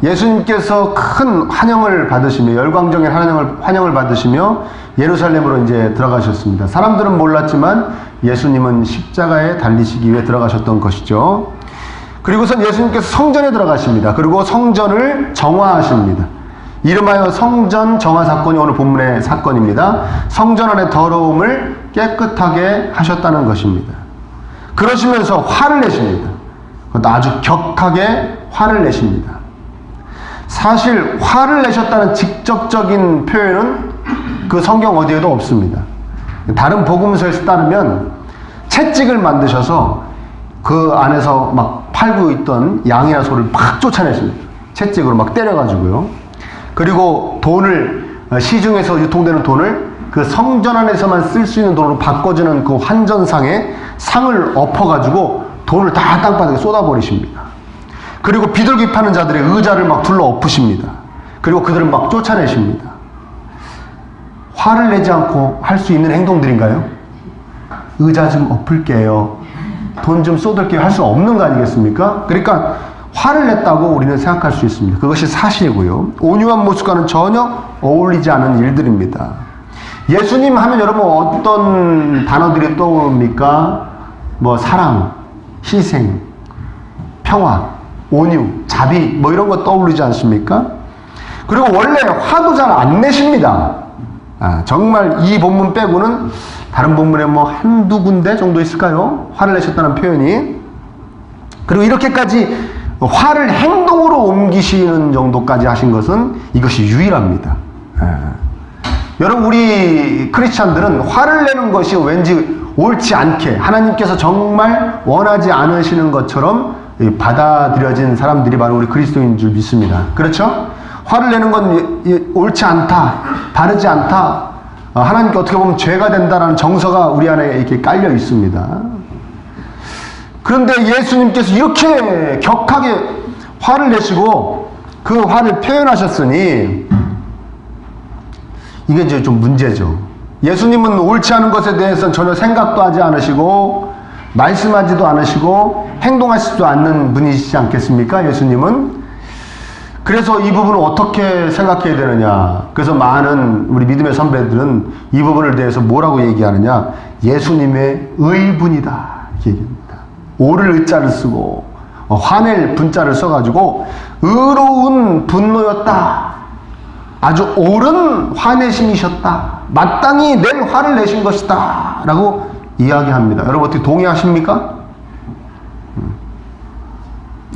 예수님께서 큰 환영을 받으시며 열광적인 환영을 받으시며 예루살렘으로 이제 들어가셨습니다. 사람들은 몰랐지만 예수님은 십자가에 달리시기 위해 들어가셨던 것이죠. 그리고선 예수님께서 성전에 들어가십니다. 그리고 성전을 정화하십니다. 이름하여 성전 정화 사건이 오늘 본문의 사건입니다. 성전 안의 더러움을 깨끗하게 하셨다는 것입니다. 그러시면서 화를 내십니다. 그것도 아주 격하게 화를 내십니다. 사실 화를 내셨다는 직접적인 표현은 그 성경 어디에도 없습니다. 다른 복음서에서 따르면 채찍을 만드셔서 그 안에서 막 팔고 있던 양이나 소를 막 쫓아내십니다. 채찍으로 막 때려가지고요. 그리고 돈을, 시중에서 유통되는 돈을 그 성전 안에서만 쓸 수 있는 돈으로 바꿔주는 그 환전상에 상을 엎어가지고 돈을 다 땅바닥에 쏟아버리십니다. 그리고 비둘기 파는 자들의 의자를 막 둘러 엎으십니다. 그리고 그들을 막 쫓아내십니다. 화를 내지 않고 할 수 있는 행동들인가요? 의자 좀 엎을게요. 돈 좀 쏟을게요. 할 수 없는 거 아니겠습니까? 그러니까 화를 냈다고 우리는 생각할 수 있습니다. 그것이 사실이고요. 온유한 모습과는 전혀 어울리지 않은 일들입니다. 예수님 하면 여러분 어떤 단어들이 떠오릅니까? 뭐 사랑, 희생, 평화, 온유, 자비 뭐 이런 거 떠오르지 않습니까? 그리고 원래 화도 잘 안 내십니다. 정말 이 본문 빼고는 다른 본문에 뭐 한두 군데 정도 있을까요? 화를 내셨다는 표현이. 그리고 이렇게까지 화를 행동으로 옮기시는 정도까지 하신 것은 이것이 유일합니다. 여러분 우리 크리스찬들은 화를 내는 것이 왠지 옳지 않게 하나님께서 정말 원하지 않으시는 것처럼 받아들여진 사람들이 바로 우리 그리스도인인 줄 믿습니다. 그렇죠? 화를 내는 건 옳지 않다, 바르지 않다, 하나님께 어떻게 보면 죄가 된다라는 정서가 우리 안에 이렇게 깔려 있습니다. 그런데 예수님께서 이렇게 격하게 화를 내시고 그 화를 표현하셨으니 이게 이제 좀 문제죠. 예수님은 옳지 않은 것에 대해서는 전혀 생각도 하지 않으시고 말씀하지도 않으시고 행동하시지도 않는 분이시지 않겠습니까? 예수님은. 그래서 이 부분을 어떻게 생각해야 되느냐. 그래서 많은 우리 믿음의 선배들은 이 부분을 대해서 뭐라고 얘기하느냐. 예수님의 의분이다 이렇게 얘기합니다. 오를 의자를 쓰고 화낼 분자를 써가지고 의로운 분노였다. 아주 옳은 화내심이셨다. 마땅히 낼 화를 내신 것이다 라고 이야기합니다. 여러분 어떻게 동의하십니까?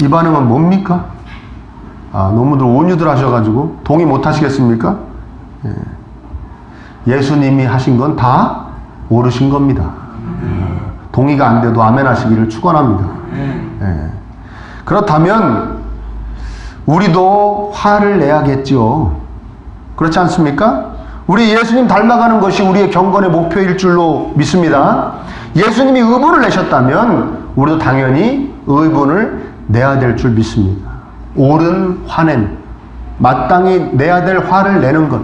이 반응은 뭡니까? 너무들 온유들 하셔가지고 동의 못 하시겠습니까? 예수님이 하신 건 다 옳으신 겁니다. 동의가 안 돼도 아멘 하시기를 축원합니다. 그렇다면 우리도 화를 내야겠죠. 그렇지 않습니까? 우리 예수님 닮아가는 것이 우리의 경건의 목표일 줄로 믿습니다. 예수님이 의분을 내셨다면 우리도 당연히 의분을 내야 될 줄 믿습니다. 옳은 화냄, 마땅히 내야 될 화를 내는 것,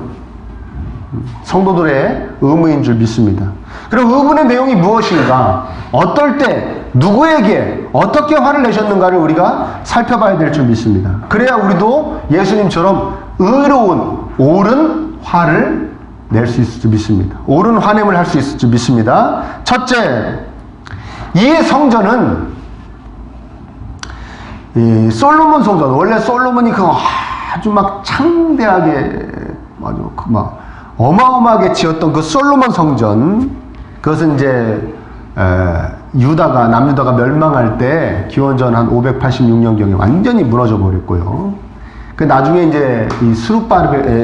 성도들의 의무인 줄 믿습니다. 그럼 의분의 내용이 무엇인가? 어떨 때 누구에게 어떻게 화를 내셨는가를 우리가 살펴봐야 될 줄 믿습니다. 그래야 우리도 예수님처럼 의로운 옳은 화를 낼 수 있을 줄 믿습니다. 옳은 화냄을 할 수 있을 줄 믿습니다. 첫째, 이 성전은 이 솔로몬 성전, 원래 솔로몬이 그 아주 막 창대하게 아주 막 어마어마하게 지었던 그 솔로몬 성전, 그것은 이제 남유다가 멸망할 때 기원전 한 586년경에 완전히 무너져 버렸고요. 그 나중에 이제 이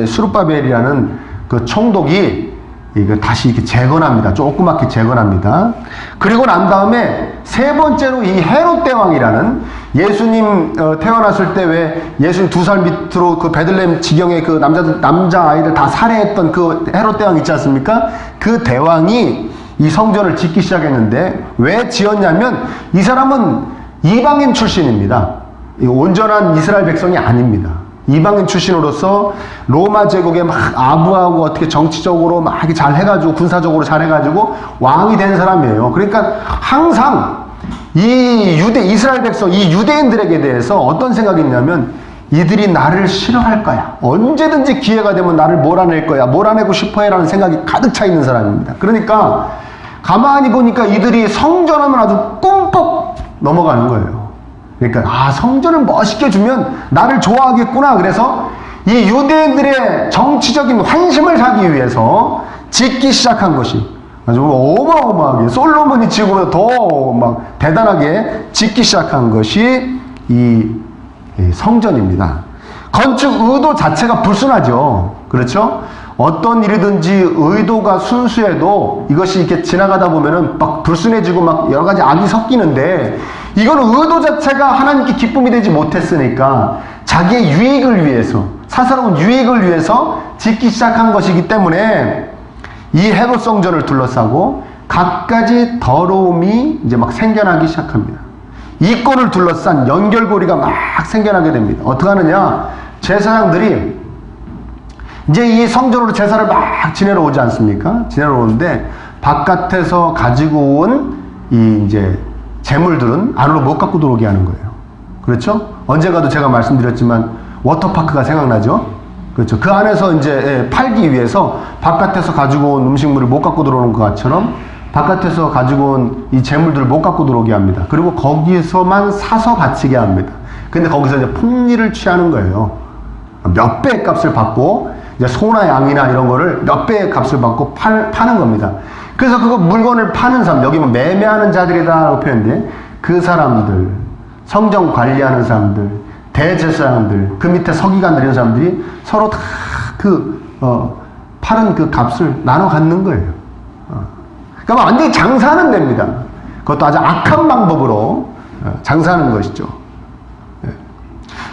스룹바벨이라는 그 총독이 이거 다시 이렇게 재건합니다. 조그맣게 재건합니다. 그리고 난 다음에 세 번째로 이 헤롯 대왕이라는 예수님 태어났을 때 왜 예수님 2살 밑으로 그 베들레헴 지경에 그 남자 아이들 다 살해했던 그 헤롯 대왕 있지 않습니까? 그 대왕이 이 성전을 짓기 시작했는데 왜 지었냐면 이 사람은 이방인 출신입니다. 온전한 이스라엘 백성이 아닙니다. 이방인 출신으로서 로마 제국에 막 아부하고 어떻게 정치적으로 막 잘 해가지고 군사적으로 잘 해가지고 왕이 된 사람이에요. 그러니까 항상 이 이스라엘 백성, 이 유대인들에게 대해서 어떤 생각이 있냐면 이들이 나를 싫어할 거야. 언제든지 기회가 되면 나를 몰아낼 거야. 몰아내고 싶어해라는 생각이 가득 차 있는 사람입니다. 그러니까 가만히 보니까 이들이 성전하면 아주 꿈뻑 넘어가는 거예요. 그러니까 성전을 멋있게 주면 나를 좋아하겠구나. 그래서 이 유대인들의 정치적인 환심을 사기 위해서 짓기 시작한 것이 아주 어마어마하게 솔로몬이 지고보다 더 막 대단하게 짓기 시작한 것이 이 성전입니다. 건축 의도 자체가 불순하죠. 그렇죠? 어떤 일이든지 의도가 순수해도 이것이 이렇게 지나가다 보면은 막 불순해지고 막 여러 가지 악이 섞이는데, 이거는 의도 자체가 하나님께 기쁨이 되지 못했으니까 자기의 유익을 위해서, 사사로운 유익을 위해서 짓기 시작한 것이기 때문에 이 헤롯 성전을 둘러싸고 갖가지 더러움이 이제 막 생겨나기 시작합니다. 이권을 둘러싼 연결고리가 막 생겨나게 됩니다. 어떻게 하느냐? 제사장들이 이제 이 성전으로 제사를 막 지내러 오지 않습니까? 지내러 오는데 바깥에서 가지고 온 이 이제 재물들은 안으로 못 갖고 들어오게 하는 거예요. 그렇죠? 언젠가도 제가 말씀드렸지만 워터파크가 생각나죠? 그렇죠? 그 안에서 이제 팔기 위해서 바깥에서 가지고 온 음식물을 못 갖고 들어오는 것처럼 바깥에서 가지고 온 이 재물들을 못 갖고 들어오게 합니다. 그리고 거기서만 사서 바치게 합니다. 근데 거기서 이제 폭리를 취하는 거예요. 몇 배의 값을 받고 이제 소나 양이나 이런 거를 몇 배의 값을 받고 파는 겁니다. 그래서 그거 물건을 파는 사람, 여기 뭐 매매하는 자들이다라고 표현돼. 그 사람들, 성전 관리하는 사람들, 대제사장들, 그 밑에 서기관들 이런 사람들이 서로 다 파는 그 값을 나눠 갖는 거예요. 그러니까 완전히 장사하는 데입니다. 그것도 아주 악한 방법으로 장사하는 것이죠.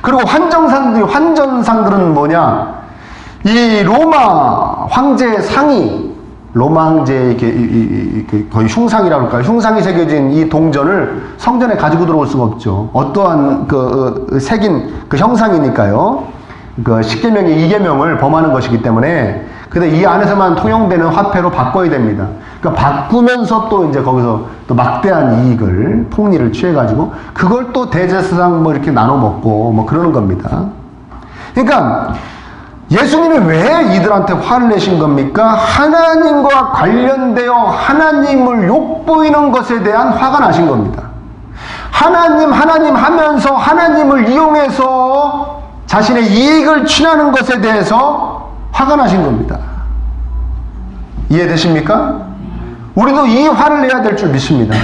그리고 환전상들은 뭐냐? 이 로마 황제의 상이, 로마 황제의 거의 흉상이라고 할까요? 흉상이 새겨진 이 동전을 성전에 가지고 들어올 수가 없죠. 어떠한 새긴 그 형상이니까요. 그 10계명의 2계명을 범하는 것이기 때문에, 근데 이 안에서만 통용되는 화폐로 바꿔야 됩니다. 그러니까 바꾸면서 또 이제 거기서 또 막대한 이익을, 폭리를 취해가지고 그걸 또 대제사장 뭐 이렇게 나눠 먹고 뭐 그러는 겁니다. 그러니까 예수님이 왜 이들한테 화를 내신 겁니까? 하나님과 관련되어 하나님을 욕보이는 것에 대한 화가 나신 겁니다. 하나님 하면서 하나님을 이용해서 자신의 이익을 취하는 것에 대해서 화가 나신 겁니다. 이해되십니까? 우리도 이 화를 내야 될 줄 믿습니다.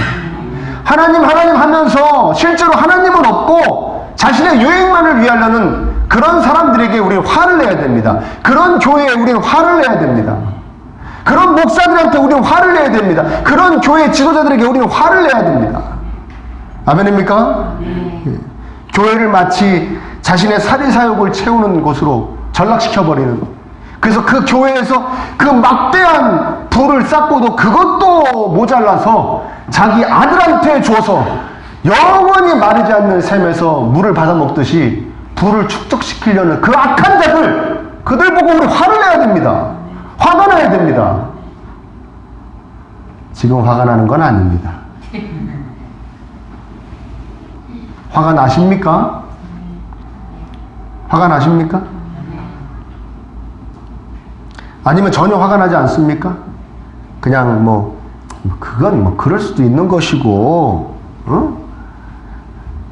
하나님 하면서 실제로 하나님은 없고 자신의 유익만을 위하려는 그런 사람들에게 우리는 화를 내야 됩니다. 그런 교회에 우리는 화를 내야 됩니다. 그런 목사들한테 우리는 화를 내야 됩니다. 그런 교회 지도자들에게 우리는 화를 내야 됩니다. 아멘입니까? 교회를 마치 자신의 사리사욕을 채우는 곳으로 전락시켜버리는, 그래서 그 교회에서 그 막대한 부를 쌓고도 그것도 모자라서 자기 아들한테 줘서 영원히 마르지 않는 샘에서 물을 받아먹듯이 부를 축적시키려는 그 악한 자들, 그들 보고 우리 화를 내야 됩니다. 화가 나야 됩니다. 지금 화가 나는 건 아닙니다. 화가 나십니까? 화가 나십니까? 아니면 전혀 화가 나지 않습니까? 그냥 그건 그럴 수도 있는 것이고,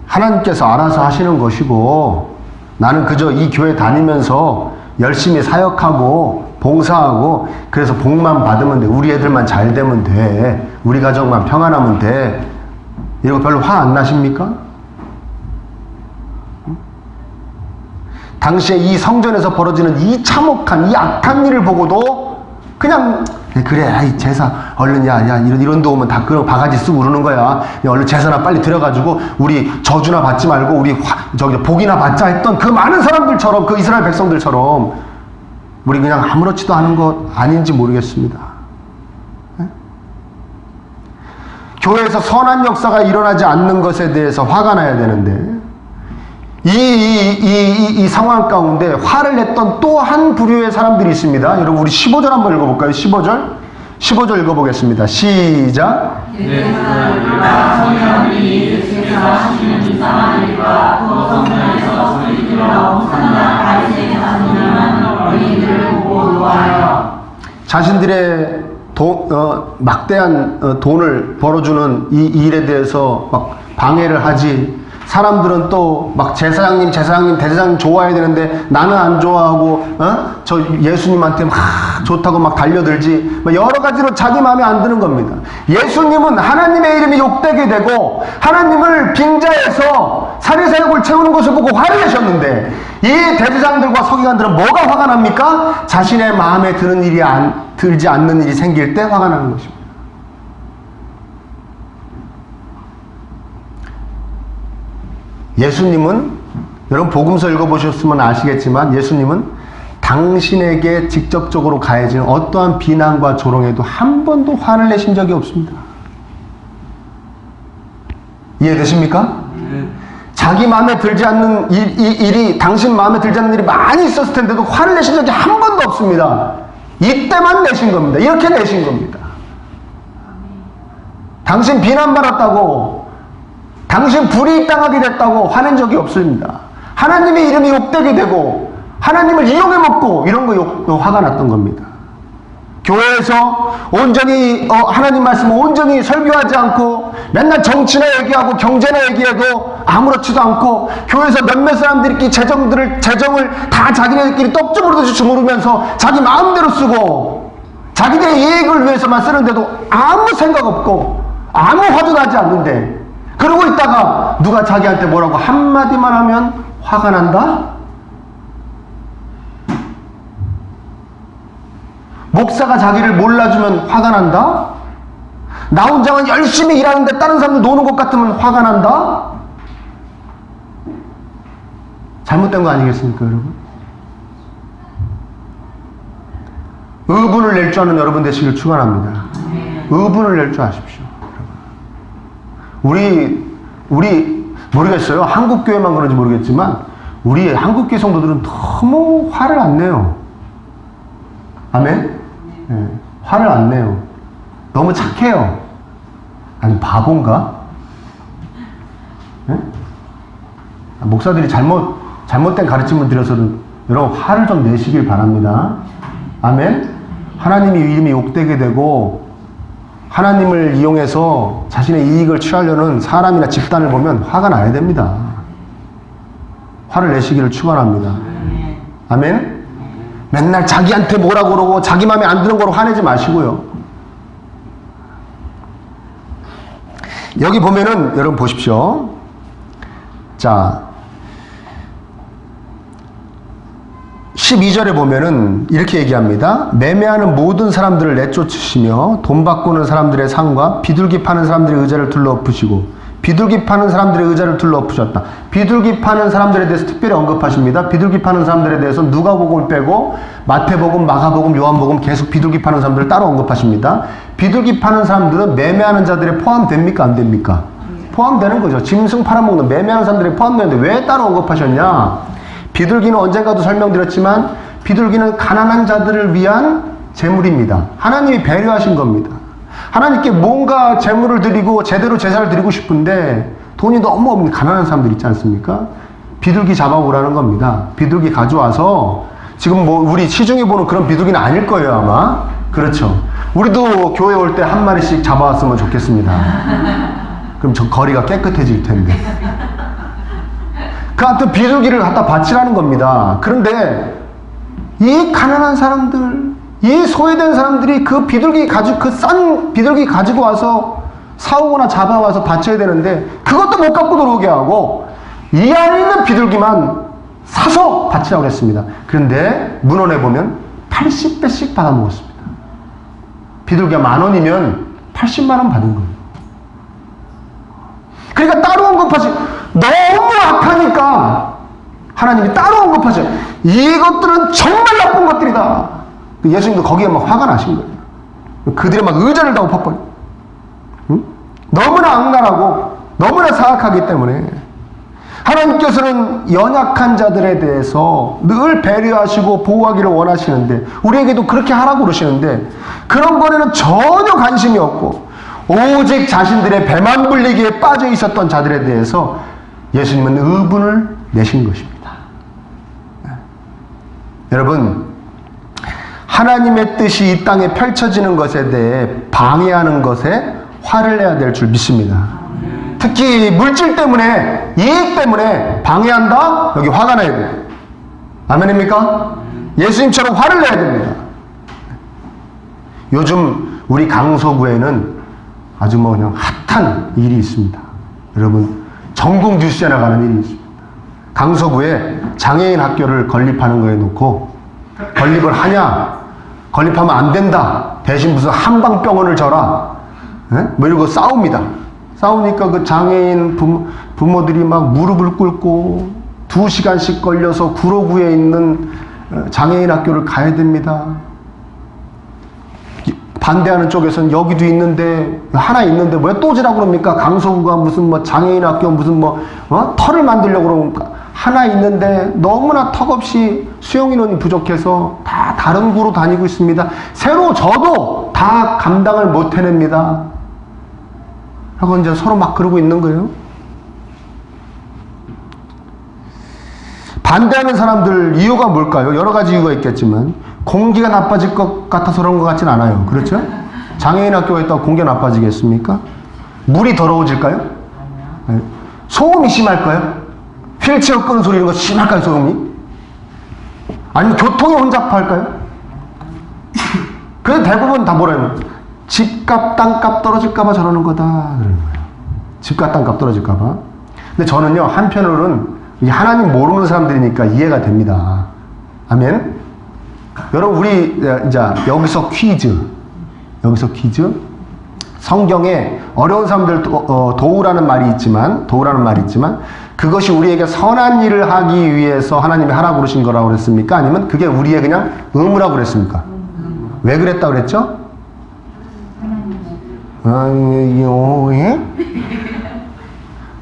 하나님께서 알아서 하시는 것이고, 나는 그저 이 교회 다니면서 열심히 사역하고 봉사하고 그래서 복만 받으면 돼. 우리 애들만 잘 되면 돼. 우리 가정만 평안하면 돼. 이거 별로 화 안 나십니까? 당시에 이 성전에서 벌어지는 이 참혹한, 이 악한 일을 보고도 그냥 그래, 제사 얼른 이런 데 오면 다 그런 바가지 쓰고 그러는 거야. 얼른 제사나 빨리 들어가지고 우리 저주나 받지 말고 우리 복이나 받자 했던 그 많은 사람들처럼, 그 이스라엘 백성들처럼 우리 그냥 아무렇지도 않은 것 아닌지 모르겠습니다. 네? 교회에서 선한 역사가 일어나지 않는 것에 대해서 화가 나야 되는데, 이 상황 가운데 화를 냈던 또 한 부류의 사람들이 있습니다. 여러분, 우리 15절 한번 읽어볼까요? 15절. 15절 읽어보겠습니다. 시작. 자신들의 막대한 돈을 벌어주는 이 일에 대해서 막 방해를 하지. 사람들은 또 막 제사장님, 대제사장님 좋아해야 되는데 나는 안 좋아하고, 저 예수님한테 막 좋다고 막 달려들지. 여러 가지로 자기 마음에 안 드는 겁니다. 예수님은 하나님의 이름이 욕되게 되고 하나님을 빙자해서 사리사욕을 채우는 것을 보고 화를 내셨는데, 이 대제사장들과 서기관들은 뭐가 화가 납니까? 자신의 마음에 드는 일이 들지 않는 일이 생길 때 화가 나는 것입니다. 예수님은, 여러분 복음서 읽어보셨으면 아시겠지만, 예수님은 당신에게 직접적으로 가해지는 어떠한 비난과 조롱에도 한 번도 화를 내신 적이 없습니다. 이해되십니까? 자기 마음에 들지 않는 일이, 당신 마음에 들지 않는 일이 많이 있었을 텐데도 화를 내신 적이 한 번도 없습니다. 이때만 내신 겁니다. 이렇게 내신 겁니다. 당신 비난받았다고, 당신 불이익당하게 됐다고 화낸 적이 없습니다. 하나님의 이름이 욕되게 되고 하나님을 이용해 먹고 이런 거 화가 났던 겁니다. 교회에서 온전히 하나님 말씀을 온전히 설교하지 않고 맨날 정치나 얘기하고 경제나 얘기해도 아무렇지도 않고, 교회에서 몇몇 사람들끼리 재정을 다 자기네들끼리 떡주무르 주무르면서 자기 마음대로 쓰고 자기들의 이익을 위해서만 쓰는데도 아무 생각 없고 아무 화도 나지 않는데, 그러고 있다가 누가 자기한테 뭐라고 한마디만 하면 화가 난다? 목사가 자기를 몰라주면 화가 난다? 나 혼자만 열심히 일하는데 다른 사람들 노는 것 같으면 화가 난다? 잘못된 거 아니겠습니까, 여러분? 의분을 낼 줄 아는 여러분 되시길 축원합니다. 의분을 낼 줄 아십시오. 우리 모르겠어요. 한국교회만 그런지 모르겠지만 우리 한국교회 성도들은 너무 화를 안 내요. 아멘? 네, 화를 안 내요. 너무 착해요. 아니, 바본가? 네? 목사들이 잘못된 가르침을 드려서는 여러분 화를 좀 내시길 바랍니다. 아멘? 하나님의 이름이 욕되게 되고 하나님을 이용해서 자신의 이익을 취하려는 사람이나 집단을 보면 화가 나야 됩니다. 화를 내시기를 축원합니다. 아멘? 맨날 자기한테 뭐라고 그러고 자기 마음에 안 드는 거로 화내지 마시고요. 여기 보면은 여러분 보십시오. 자, 12절에 보면은 이렇게 얘기합니다. 매매하는 모든 사람들을 내쫓으시며 돈 바꾸는 사람들의 상과 비둘기 파는 사람들의 의자를 둘러엎으시고, 비둘기 파는 사람들의 의자를 둘러엎으셨다. 비둘기 파는 사람들에 대해서 특별히 언급하십니다. 비둘기 파는 사람들에 대해서 누가복음을 빼고 마태복음, 마가복음, 요한복음 계속 비둘기 파는 사람들을 따로 언급하십니다. 비둘기 파는 사람들은 매매하는 자들에 포함됩니까? 안 됩니까? 포함되는 거죠. 짐승 팔아먹는 매매하는 사람들에 포함되는데 왜 따로 언급하셨냐? 비둘기는 언젠가도 설명드렸지만 비둘기는 가난한 자들을 위한 재물입니다. 하나님이 배려하신 겁니다. 하나님께 뭔가 재물을 드리고 제대로 제사를 드리고 싶은데 돈이 너무 없는 가난한 사람들 있지 않습니까? 비둘기 잡아오라는 겁니다. 비둘기 가져와서, 지금 뭐 우리 시중에 보는 그런 비둘기는 아닐 거예요, 아마. 그렇죠. 우리도 교회 올 때 한 마리씩 잡아왔으면 좋겠습니다. 그럼 저 거리가 깨끗해질 텐데. 그 하여튼 비둘기를 갖다 바치라는 겁니다. 그런데 이 가난한 사람들, 이 소외된 사람들이 그 비둘기 그 싼 비둘기 가지고 와서 사오거나 잡아와서 바쳐야 되는데 그것도 못 갖고 들어오게 하고 이 안에 있는 비둘기만 사서 바치라고 했습니다. 그런데 문헌에 보면 80배씩 받아 먹었습니다. 비둘기가 10,000원이면 80만 원 받은 거예요. 그러니까 따로 언급하시, 너무 악하니까 하나님이 따로 언급하셔. 이것들은 정말 나쁜 것들이다. 예수님도 거기에 막 화가 나신 거예요. 그들의 막 의자를 다 엎어버려. 응? 너무나 악랄하고 너무나 사악하기 때문에 하나님께서는 연약한 자들에 대해서 늘 배려하시고 보호하기를 원하시는데, 우리에게도 그렇게 하라고 그러시는데, 그런 거에는 전혀 관심이 없고 오직 자신들의 배만 불리기에 빠져 있었던 자들에 대해서 예수님은 의분을 내신 것입니다. 여러분, 하나님의 뜻이 이 땅에 펼쳐지는 것에 대해 방해하는 것에 화를 내야 될 줄 믿습니다. 특히 물질 때문에, 이익 때문에 방해한다? 여기 화가 나야 돼요. 아멘입니까? 예수님처럼 화를 내야 됩니다. 요즘 우리 강서구에는 아주 그냥 핫한 일이 있습니다. 여러분, 전국 뉴스에 나가는 일이 있습니다. 강서구에 장애인 학교를 건립하는 거에 놓고, 건립을 하냐, 건립하면 안 된다, 대신 무슨 한방병원을 져라, 뭐 이러고 싸웁니다. 싸우니까 그 장애인 부모들이 막 무릎을 꿇고 2시간씩 걸려서 구로구에 있는 장애인 학교를 가야 됩니다. 반대하는 쪽에서는 여기도 있는데, 하나 있는데 왜 또 지라고 그럽니까? 강서구가 무슨 뭐 장애인 학교 무슨 터를 만들려고 그러니까, 하나 있는데 너무나 턱없이 수용 인원이 부족해서 다 다른 구로 다니고 있습니다. 새로 저도 다 감당을 못 해냅니다. 하고 이제 서로 막 그러고 있는 거예요. 반대하는 사람들 이유가 뭘까요? 여러 가지 이유가 있겠지만, 공기가 나빠질 것 같아서 그런 것 같진 않아요. 그렇죠? 장애인 학교가 있다고 공기가 나빠지겠습니까? 물이 더러워질까요? 소음이 심할까요? 휠체어 끄는 소리 이런 거 심할까요, 소음이? 아니면 교통이 혼잡할까요? 그래서 대부분 다 뭐라요? 집값, 땅값 떨어질까봐 저러는 거다, 그러는 거예요. 집값, 땅값 떨어질까봐. 근데 저는요, 한편으로는 하나님 모르는 사람들이니까 이해가 됩니다. 아멘? 여러분, 우리 이제 여기서 퀴즈. 성경에 어려운 사람들 도우라는 말이 있지만 그것이 우리에게 선한 일을 하기 위해서 하나님이 하라고 그러신 거라고 그랬습니까? 아니면 그게 우리의 그냥 의무라고 그랬습니까? 왜 그랬다고 그랬죠?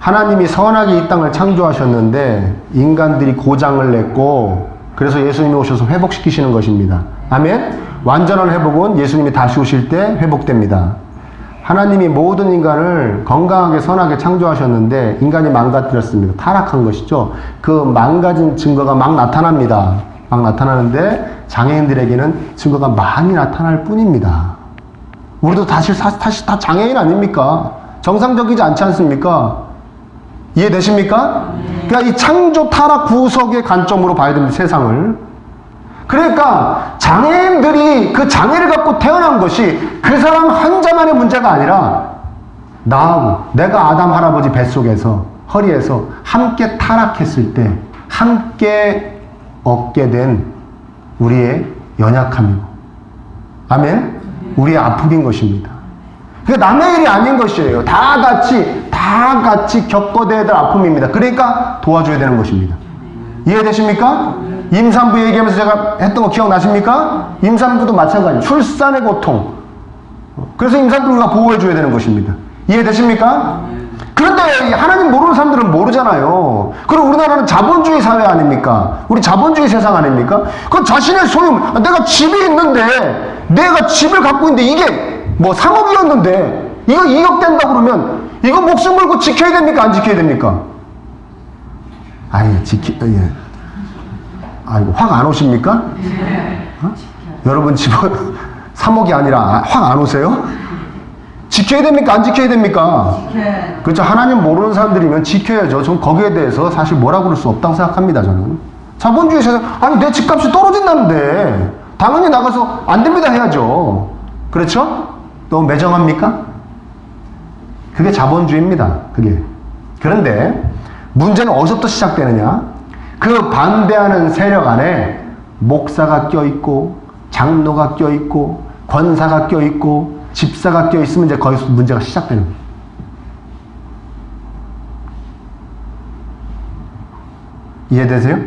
하나님이 선하게 이 땅을 창조하셨는데 인간들이 고장을 냈고, 그래서 예수님이 오셔서 회복시키시는 것입니다. 아멘? 완전한 회복은 예수님이 다시 오실 때 회복됩니다. 하나님이 모든 인간을 건강하게 선하게 창조하셨는데 인간이 망가뜨렸습니다. 타락한 것이죠. 그 망가진 증거가 막 나타납니다. 막 나타나는데 장애인들에게는 증거가 많이 나타날 뿐입니다. 우리도 다시 다 장애인 아닙니까? 정상적이지 않지 않습니까? 이해되십니까? 그러니까 이 창조 타락 구석의 관점으로 봐야 됩니다, 세상을. 그러니까 장애인들이 그 장애를 갖고 태어난 것이 그 사람 혼자만의 문제가 아니라 나하고, 내가 아담 할아버지 뱃속에서, 허리에서 함께 타락했을 때 함께 얻게 된 우리의 연약함이고, 아멘? 우리의 아픔인 것입니다. 그게 남의 일이 아닌 것이에요. 다 같이 겪어내야 될 아픔입니다. 그러니까 도와줘야 되는 것입니다. 이해되십니까? 임산부 얘기하면서 제가 했던 거 기억나십니까? 임산부도 마찬가지예요. 출산의 고통. 그래서 임산부를 우리가 보호해줘야 되는 것입니다. 이해되십니까? 그런데 하나님 모르는 사람들은 모르잖아요. 그리고 우리나라는 자본주의 사회 아닙니까? 우리 자본주의 세상 아닙니까? 그 자신의 소유, 내가 집이 있는데, 내가 집을 갖고 있는데 이게 뭐 상업이었는데 이거 이격된다 그러면 이거 목숨 걸고 지켜야 됩니까? 안 지켜야 됩니까? 예. 아이고, 확 안 오십니까? 어? 여러분 집은 3억이 아니라 확 안 오세요? 지켜야 됩니까? 안 지켜야 됩니까? 그렇죠. 하나님 모르는 사람들이면 지켜야죠. 전 거기에 대해서 사실 뭐라고 그럴 수 없다고 생각합니다, 저는. 자본주의 세상, 아니, 내 집값이 떨어진다는데 당연히 나가서 안 됩니다 해야죠. 그렇죠? 너무 매정합니까? 그게 자본주의입니다, 그게. 그런데 문제는 어디서부터 시작되느냐? 그 반대하는 세력 안에 목사가 껴있고, 장로가 껴있고, 권사가 껴있고, 집사가 껴있으면 이제 거기서 문제가 시작되는 거예요. 이해되세요?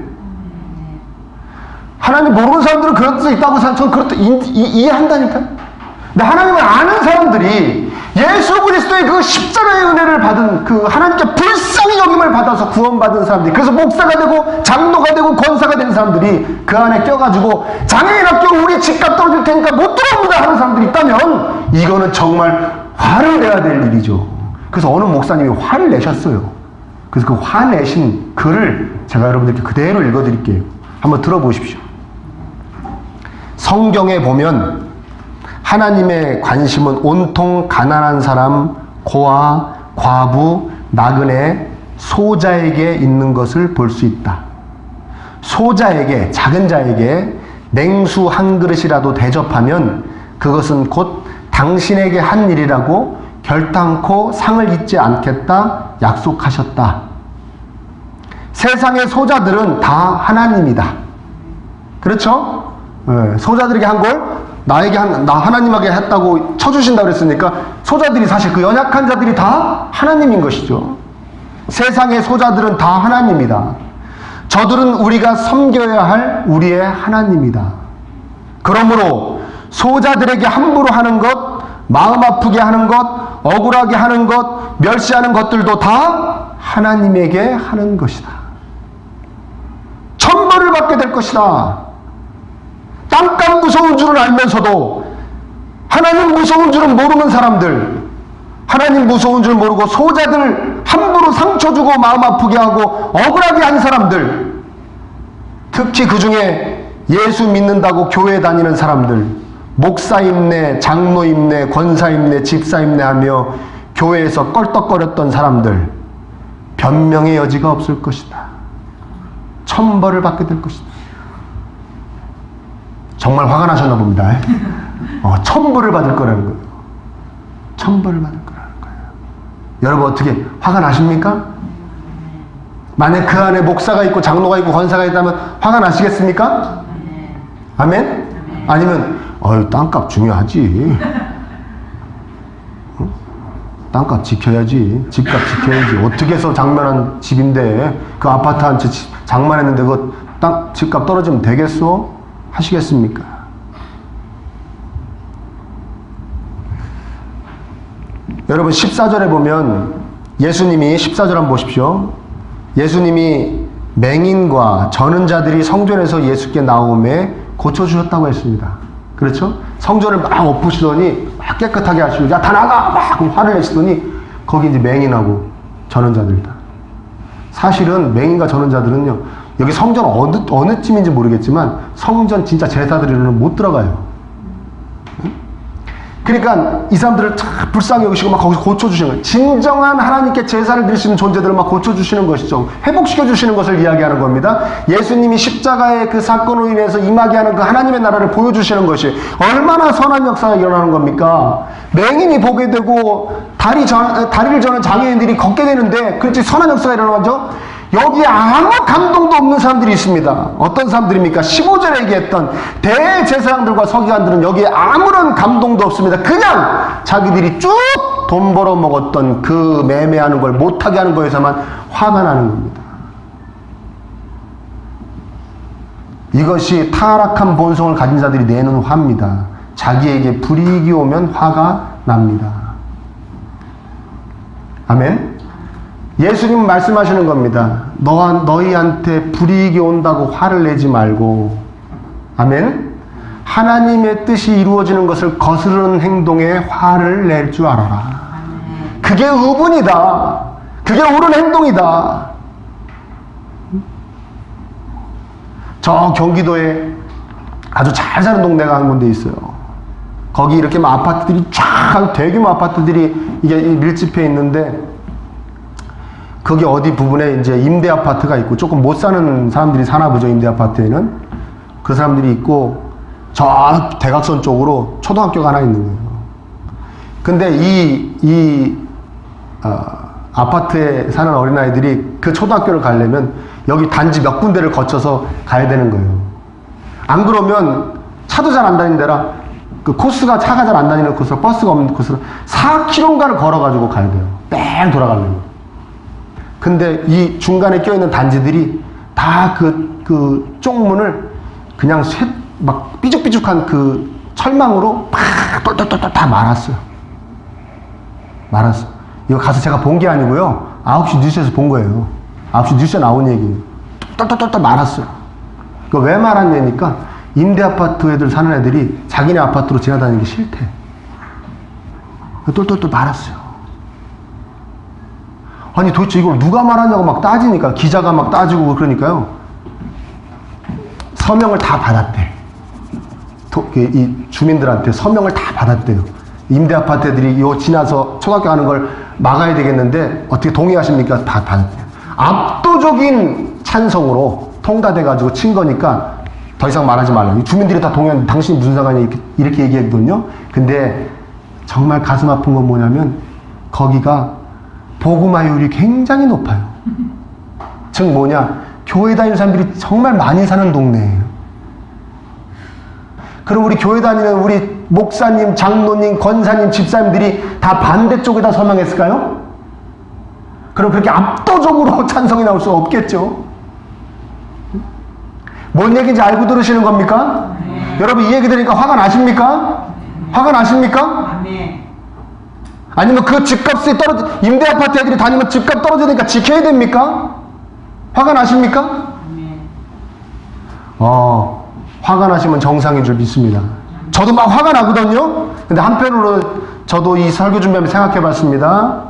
하나님 모르는 사람들은 그럴 수 있다고 저는 그렇다 이해한다니까요. 근데 하나님을 아는 사람들이 예수 그리스도의 그 십자가의 은혜를 받은 그 하나님께 불쌍히 여김을 받아서 구원받은 사람들이, 그래서 목사가 되고 장로가 되고 권사가 된 사람들이 그 안에 껴가지고 장애인 학교 우리 집값 떨어질 테니까 못 들어옵니다 하는 사람들이 있다면 이거는 정말 화를 내야 될 일이죠. 그래서 어느 목사님이 화를 내셨어요. 그래서 그 화내신 글을 제가 여러분들께 그대로 읽어드릴게요. 한번 들어보십시오. 성경에 보면 하나님의 관심은 온통 가난한 사람, 고아, 과부, 나그네, 소자에게 있는 것을 볼 수 있다. 소자에게, 작은 자에게 냉수 한 그릇이라도 대접하면 그것은 곧 당신에게 한 일이라고 결단코 상을 잊지 않겠다 약속하셨다. 세상의 소자들은 다 하나님이다. 그렇죠? 네, 소자들에게 한 걸 나 하나님에게 했다고 쳐주신다고 그랬으니까 소자들이 사실 그 연약한 자들이 다 하나님인 것이죠. 세상의 소자들은 다 하나님이다. 저들은 우리가 섬겨야 할 우리의 하나님이다. 그러므로 소자들에게 함부로 하는 것, 마음 아프게 하는 것, 억울하게 하는 것, 멸시하는 것들도 다 하나님에게 하는 것이다. 천벌을 받게 될 것이다. 땅값 무서운 줄은 알면서도 하나님 무서운 줄은 모르는 사람들, 하나님 무서운 줄 모르고 소자들 함부로 상처 주고 마음 아프게 하고 억울하게 한 사람들, 특히 그 중에 예수 믿는다고 교회 다니는 사람들, 목사 임내, 장로 임내, 권사 임내, 집사 임내 하며 교회에서 껄떡거렸던 사람들, 변명의 여지가 없을 것이다. 천벌을 받게 될 것이다. 정말 화가 나셨나 봅니다. 천벌을 받을 거라는 거예요. 천벌을 받을 거라는 거예요. 여러분 어떻게 화가 나십니까? 만약 그 안에 목사가 있고 장로가 있고 권사가 있다면 화가 나시겠습니까? 아멘? 아니면 땅값 중요하지. 땅값 지켜야지. 집값 지켜야지. 어떻게 해서 장만한 집인데 그 아파트 한 채 장만했는데 그 집값 떨어지면 되겠어? 하시겠습니까? 여러분 14절에 보면 예수님이 14절 한번 보십시오. 예수님이 맹인과 저는 자들이 성전에서 예수께 나오매 고쳐주셨다고 했습니다. 그렇죠? 성전을 막 엎으시더니 막 깨끗하게 하시고 야 다 나가! 막 화를 내시더니 거기 이제 맹인하고 저는 자들이다. 사실은 맹인과 저는 자들은요 여기 성전 어느 쯤인지 모르겠지만 성전 진짜 제사드리러는 못 들어가요. 그러니까 이 사람들을 불쌍히 여기시고 막 거기서 고쳐주시는 거예요. 진정한 하나님께 제사를 드릴 수 있는 존재들을 막 고쳐주시는 것이죠. 회복시켜주시는 것을 이야기하는 겁니다. 예수님이 십자가의 그 사건으로 인해서 임하게 하는 그 하나님의 나라를 보여주시는 것이 얼마나 선한 역사가 일어나는 겁니까? 맹인이 보게 되고 다리를 저는 장애인들이 걷게 되는데 그렇지 선한 역사가 일어나죠? 여기에 아무 감동도 없는 사람들이 있습니다. 어떤 사람들입니까? 15절에 얘기했던 대제사장들과 서기관들은 여기에 아무런 감동도 없습니다. 그냥 자기들이 쭉 돈 벌어 먹었던 그 매매하는 걸 못하게 하는 거에서만 화가 나는 겁니다. 이것이 타락한 본성을 가진 자들이 내는 화입니다. 자기에게 불이익이 오면 화가 납니다. 아멘? 예수님 말씀하시는 겁니다. 너희한테 불이익이 온다고 화를 내지 말고, 아멘? 하나님의 뜻이 이루어지는 것을 거스르는 행동에 화를 낼 줄 알아라. 그게 의분이다. 그게 옳은 행동이다. 저 경기도에 아주 잘 사는 동네가 한 군데 있어요. 거기 이렇게 막 아파트들이 쫙 대규모 아파트들이 이게 밀집해 있는데 거기 어디 부분에 이제 임대 아파트가 있고 조금 못 사는 사람들이 사나 보죠. 임대 아파트에는 그 사람들이 있고 저 대각선 쪽으로 초등학교가 하나 있는 거예요. 근데 아파트에 사는 어린아이들이 그 초등학교를 가려면 여기 단지 몇 군데를 거쳐서 가야 되는 거예요. 안 그러면 차도 잘 안 다니는 데라 그 코스가 차가 잘 안 다니는 코스로 버스가 없는 코스로 4km인가를 걸어가지고 가야 돼요. 뺑 돌아가려면. 근데 이 중간에 껴있는 단지들이 다 그 쪽문을 그냥 막 삐죽삐죽한 그 철망으로 팍 똘똘똘똘 다 말았어요. 말았어. 이거 가서 제가 본 게 아니고요. 9시 뉴스에서 본 거예요. 9시 뉴스에 나온 얘기예요. 똘똘똘똘 말았어요. 그 왜 말았냐니까 임대 아파트 애들 사는 애들이 자기네 아파트로 지나다니는 게 싫대. 똘똘똘 말았어요. 아니 도대체 이걸 누가 말하냐고 막 따지니까 기자가 막 따지고 그러니까요. 서명을 다 받았대. 이 주민들한테 서명을 다 받았대요. 임대 아파트 애들이 요 지나서 초등학교 가는 걸 막아야 되겠는데 어떻게 동의하십니까? 다 받았대요. 압도적인 찬성으로 통과돼가지고 친 거니까 더 이상 말하지 말라. 주민들이 다 동의하는데 당신이 무슨 상관이냐 이렇게 얘기했거든요. 근데 정말 가슴 아픈 건 뭐냐면 거기가 복음화율이 굉장히 높아요. 즉 뭐냐, 교회 다니는 사람들이 정말 많이 사는 동네예요. 그럼 우리 교회 다니는 우리 목사님, 장로님, 권사님, 집사님들이 다 반대쪽에다 서명했을까요? 그럼 그렇게 압도적으로 찬성이 나올 수 없겠죠. 뭔 얘기인지 알고 들으시는 겁니까? 네. 여러분 이 얘기 들으니까 화가 나십니까? 네. 화가 나십니까? 네. 아니면 그 집값이 임대 아파트 애들이 다니면 집값 떨어지니까 지켜야 됩니까? 화가 나십니까? 네. 화가 나시면 정상인 줄 믿습니다. 저도 막 화가 나거든요? 근데 한편으로 저도 이 설교 준비하면서 생각해 봤습니다.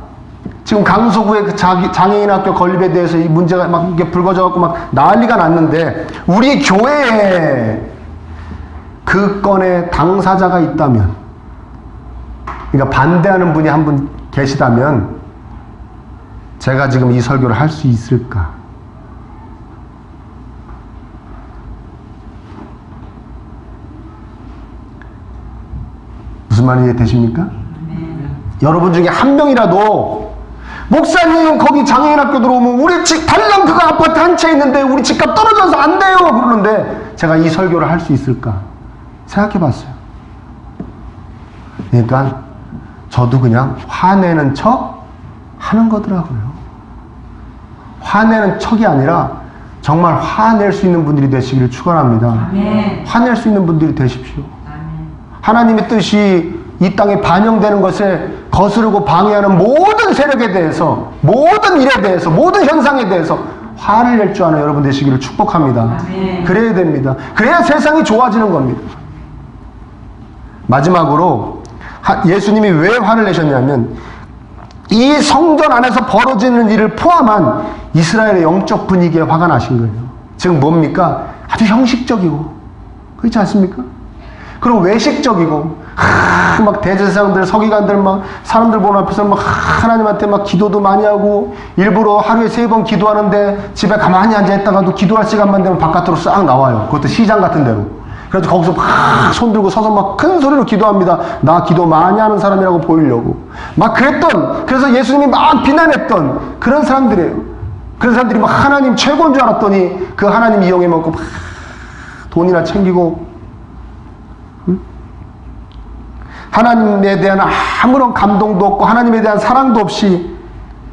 지금 강서구의 그 장애인 학교 건립에 대해서 이 문제가 막 이렇게 불거져갖고 막 난리가 났는데, 우리 교회에 그 건의 당사자가 있다면, 그러니까 반대하는 분이 한 분 계시다면, 제가 지금 이 설교를 할 수 있을까? 무슨 말이 이해되십니까? 여러분 중에 한 명이라도 목사님 거기 장애인 학교 들어오면 우리 집 달랑 그거 아파트 한 채 있는데 우리 집값 떨어져서 안 돼요 그러는데 제가 이 설교를 할 수 있을까 생각해 봤어요. 그러니까 저도 그냥 화내는 척 하는 거더라고요. 화내는 척이 아니라 정말 화낼 수 있는 분들이 되시기를 축원합니다. 화낼 수 있는 분들이 되십시오. 하나님의 뜻이 이 땅에 반영되는 것에 거스르고 방해하는 모든 세력에 대해서, 모든 일에 대해서, 모든 현상에 대해서 화를 낼 줄 아는 여러분 되시기를 축복합니다. 아멘. 그래야 됩니다. 그래야 세상이 좋아지는 겁니다. 마지막으로 예수님이 왜 화를 내셨냐면 이 성전 안에서 벌어지는 일을 포함한 이스라엘의 영적 분위기에 화가 나신 거예요. 즉 뭡니까? 아주 형식적이고 그렇지 않습니까? 그럼 외식적이고 막 대제사장들, 서기관들 막 사람들 보는 앞에서 막 하나님한테 막 기도도 많이 하고 일부러 하루에 3번 기도하는데 집에 가만히 앉아 있다가도 기도할 시간만 되면 바깥으로 싹 나와요. 그것도 시장 같은 데로. 그래서 거기서 막 손 들고 서서 막 큰 소리로 기도합니다. 나 기도 많이 하는 사람이라고 보이려고. 막 그랬던, 그래서 예수님이 막 비난했던 그런 사람들이에요. 그런 사람들이 막 하나님 최고인 줄 알았더니 그 하나님 이용해 먹고 막 돈이나 챙기고 하나님에 대한 아무런 감동도 없고 하나님에 대한 사랑도 없이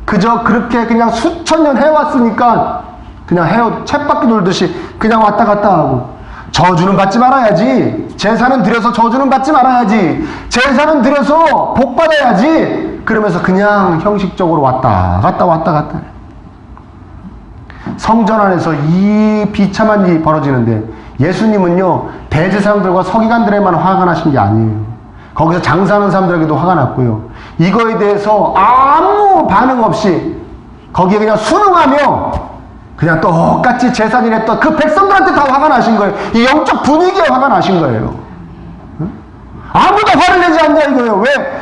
그저 그렇게 그냥 수천 년 해왔으니까 그냥 쳇바퀴 돌듯이 그냥 왔다 갔다 하고 저주는 받지 말아야지, 제사는 드려서 저주는 받지 말아야지, 제사는 드려서 복 받아야지, 그러면서 그냥 형식적으로 왔다 갔다 성전 안에서 이 비참한 일이 벌어지는데 예수님은요 대제사장들과 서기관들에만 화가 나신 게 아니에요. 거기서 장사하는 사람들에게도 화가 났고요. 이거에 대해서 아무 반응 없이 거기에 그냥 순응하며 그냥 똑같이 제사를 했던 그 백성들한테 다 화가 나신 거예요. 이 영적 분위기에 화가 나신 거예요. 아무도 화를 내지 않냐 이거예요. 왜?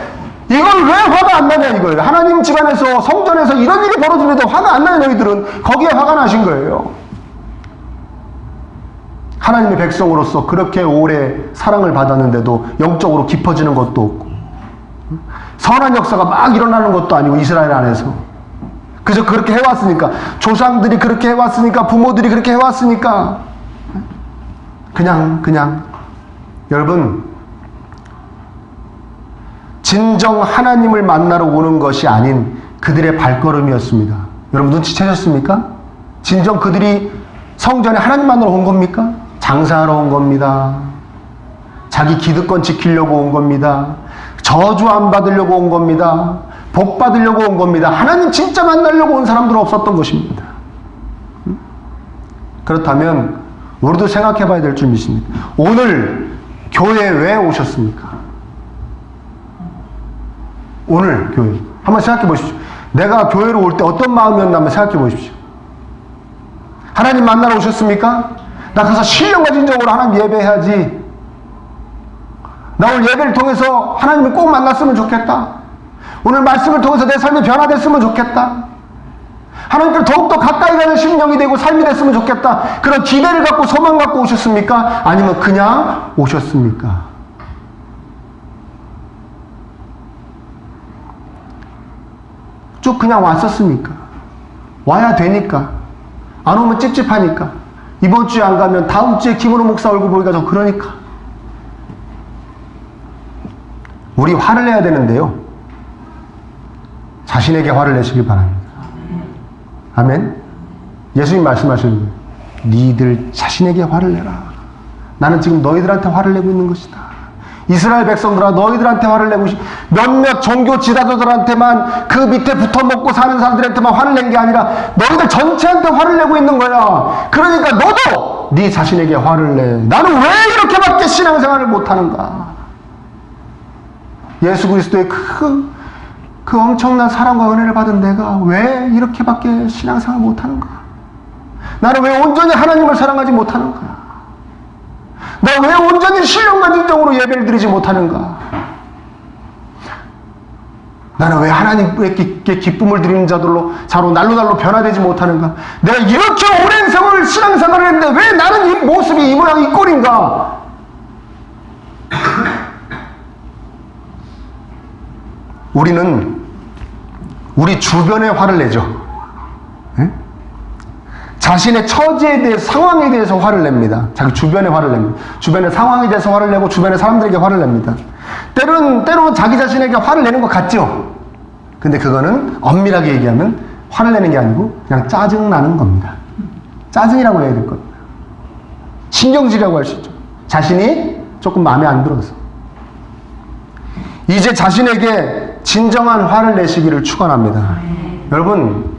이걸 왜 화가 안 나냐 이거예요. 하나님 집안에서 성전에서 이런 일이 벌어지는데 화가 안 나는 너희들은 거기에 화가 나신 거예요. 하나님의 백성으로서 그렇게 오래 사랑을 받았는데도 영적으로 깊어지는 것도 없고 선한 역사가 막 일어나는 것도 아니고 이스라엘 안에서 그저 그렇게 해왔으니까 조상들이 그렇게 해왔으니까 부모들이 그렇게 해왔으니까 그냥 여러분 진정 하나님을 만나러 오는 것이 아닌 그들의 발걸음이었습니다. 여러분 눈치채셨습니까? 진정 그들이 성전에 하나님 만나러 온 겁니까? 장사하러 온 겁니다. 자기 기득권 지키려고 온 겁니다. 저주 안 받으려고 온 겁니다. 복 받으려고 온 겁니다. 하나님 진짜 만나려고 온 사람들은 없었던 것입니다. 그렇다면 우리도 생각해 봐야 될 줄 믿습니다. 오늘 교회에 왜 오셨습니까? 오늘 교회 한번 생각해 보십시오. 내가 교회로 올 때 어떤 마음이었나 한번 생각해 보십시오. 하나님 만나러 오셨습니까? 나 가서 신령과 진정으로 하나님 예배해야지. 나 오늘 예배를 통해서 하나님을 꼭 만났으면 좋겠다. 오늘 말씀을 통해서 내 삶이 변화됐으면 좋겠다. 하나님께로 더욱더 가까이 가는 심령이 되고 삶이 됐으면 좋겠다. 그런 기대를 갖고 소망 갖고 오셨습니까? 아니면 그냥 오셨습니까? 쭉 그냥 왔었습니까? 와야 되니까. 안 오면 찝찝하니까. 이번 주에 안 가면 다음 주에 김은호 목사 얼굴 보기가 좀 그러니까. 우리 화를 내야 되는데요. 자신에게 화를 내시길 바랍니다. 아멘. 예수님 말씀하시는 거예요. 니들 자신에게 화를 내라. 나는 지금 너희들한테 화를 내고 있는 것이다. 이스라엘 백성들아, 너희들한테 화를 내고 몇몇 종교 지도자들한테만 그 밑에 붙어먹고 사는 사람들한테만 화를 낸 게 아니라 너희들 전체한테 화를 내고 있는 거야. 그러니까 너도 네 자신에게 화를 내. 나는 왜 이렇게밖에 신앙생활을 못하는가? 예수 그리스도의 그 엄청난 사랑과 은혜를 받은 내가 왜 이렇게밖에 신앙생활을 못하는가? 나는 왜 온전히 하나님을 사랑하지 못하는가? 나 왜 온전히 신령과 진정으로 예배를 드리지 못하는가? 나는 왜 하나님께 기쁨을 드리는 자로 날로 변화되지 못하는가? 내가 이렇게 오랜 세월 신앙생활을 했는데 왜 나는 이 모습이 이 모양 이 꼴인가? 우리는 우리 주변에 화를 내죠. 에? 자신의 처지에 대해서, 상황에 대해서 화를 냅니다. 자기 주변에 화를 냅니다. 주변의 상황에 대해서 화를 내고 주변의 사람들에게 화를 냅니다. 때로는 자기 자신에게 화를 내는 것 같죠. 근데 그거는 엄밀하게 얘기하면 화를 내는 게 아니고 그냥 짜증나는 겁니다. 짜증이라고 해야 될 겁니다. 신경질이라고 할 수 있죠. 자신이 조금 마음에 안 들어서. 이제 자신에게 진정한 화를 내시기를 축원합니다. 여러분,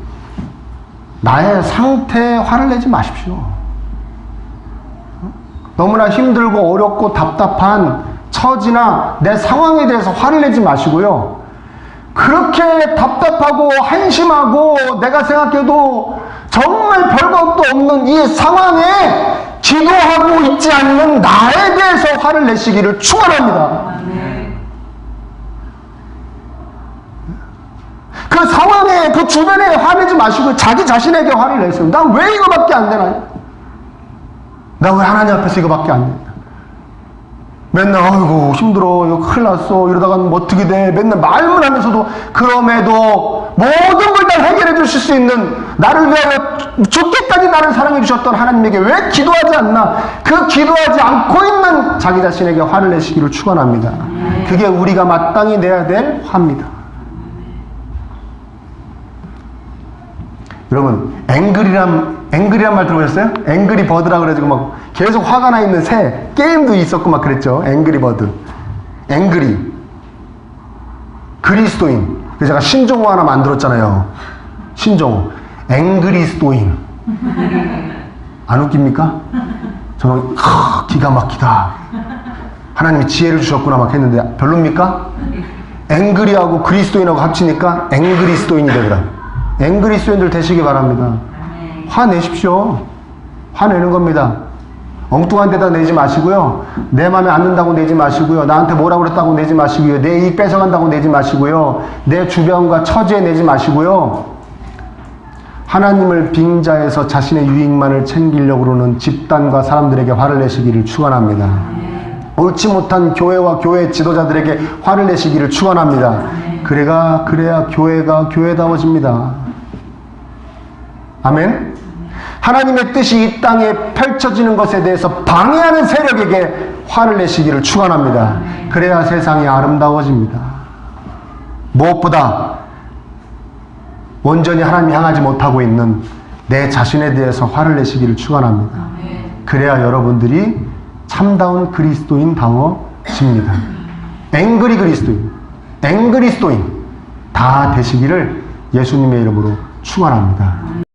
나의 상태에 화를 내지 마십시오. 너무나 힘들고 어렵고 답답한 처지나 내 상황에 대해서 화를 내지 마시고요. 그렇게 답답하고 한심하고 내가 생각해도 정말 별것도 없는 이 상황에 기도하고 있지 않는 나에 대해서 화를 내시기를 축원합니다. 그 상황에, 그 주변에 화내지 마시고 자기 자신에게 화를 내세요. 난 왜 이거밖에 안 되나? 나 왜 하나님 앞에서 이거밖에 안 되나? 맨날 아이고 힘들어, 이거 큰일 났어, 이러다가는 뭐 어떻게 돼? 맨날 말만 하면서도 그럼에도 모든 걸 다 해결해 주실 수 있는, 나를 위하여 죽기까지 나를 사랑해 주셨던 하나님에게 왜 기도하지 않나? 그 기도하지 않고 있는 자기 자신에게 화를 내시기를 축원합니다. 그게 우리가 마땅히 내야 될 화입니다. 여러분, 앵그리란 말 들어보셨어요? 앵그리 버드라 그래가지고 막 계속 화가 나 있는 새 게임도 있었고 막 그랬죠. 앵그리 버드. 앵그리. 그리스도인. 그래서 제가 신종호 하나 만들었잖아요. 신종호. 앵그리스도인. 안 웃깁니까? 저는 기가 막히다. 하나님이 지혜를 주셨구나 막 했는데 별로입니까? 앵그리하고 그리스도인하고 합치니까 앵그리스도인이 되더라. 앵그리스도인들 되시기 바랍니다. 화내십시오. 화내는 겁니다. 엉뚱한 데다 내지 마시고요. 내 마음에 안 든다고 내지 마시고요. 나한테 뭐라고 그랬다고 내지 마시고요. 내 이익 뺏어간다고 내지 마시고요. 내 주변과 처지에 내지 마시고요. 하나님을 빙자해서 자신의 유익만을 챙기려고 그러는 집단과 사람들에게 화를 내시기를 축원합니다. 옳지 못한 교회와 교회 지도자들에게 화를 내시기를 축원합니다. 그래야 교회가 교회다워집니다. 아멘. 하나님의 뜻이 이 땅에 펼쳐지는 것에 대해서 방해하는 세력에게 화를 내시기를 축원합니다. 그래야 세상이 아름다워집니다. 무엇보다 온전히 하나님 향하지 못하고 있는 내 자신에 대해서 화를 내시기를 축원합니다. 그래야 여러분들이 참다운 그리스도인 다워집니다. 앵그리 그리스도인, 앵그리스도인 다 되시기를 예수님의 이름으로 축원합니다.